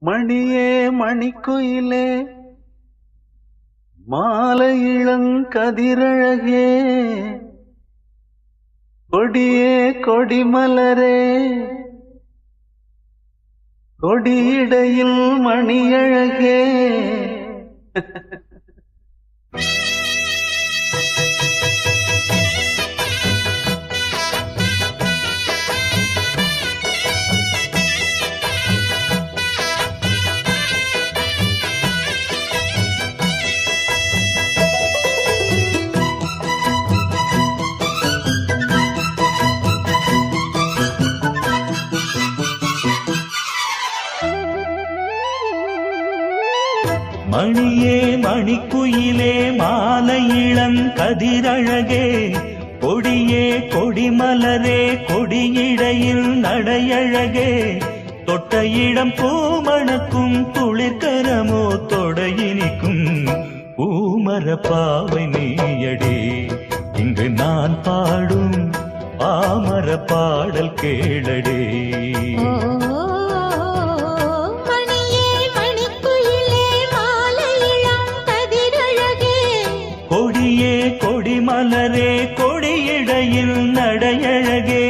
மணியே மணிக்குயிலே மாலை இளங்கதிரழகே கொடியே கொடிமலரே கொடியிடையில் மணியழகே மணியே மணிக்குயிலே மாலை இளங்கதிரழகே கொடியே கொடிமலரே கொடியிடையில் நடையழகே தொட்ட இடம் பூமணக்கும் துளிர்கரமோ தொடையினிக்கும் பூமர பாவை நீயடே இங்கு நான் பாடும் பாமர பாடல் கேளடே. கொடியே கொடிமலரே கொடியிடையில் நடையழகே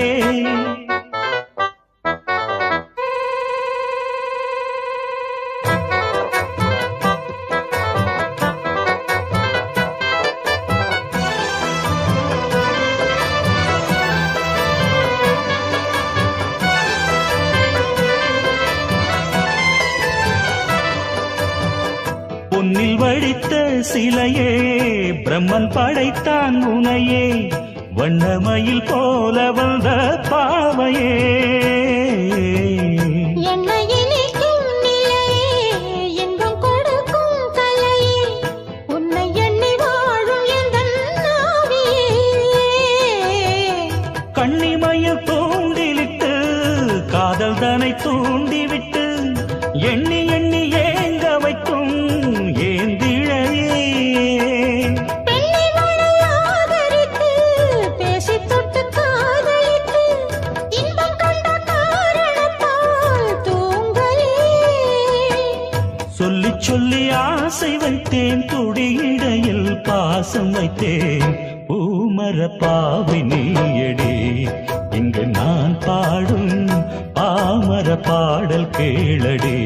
பொன்னில் வடித்த சிலையே பிரம்மன் படைத்தான் உனையே வண்ணமயில் போல வந்த பாவையே கண்ணிமயில் தூண்டிலிட்டு காதல் தனை தூண்டிவிட்டு எண்ணி எண்ணி ஏங்க வைக்கும் சொல்லி சொல்லி ஆசை வைத்தேன் துடியிடையில் பாசம் வைத்தேன் பூமர பாவை நீயடே இங்கு நான் பாடும் பாமர பாடல் கேளடே.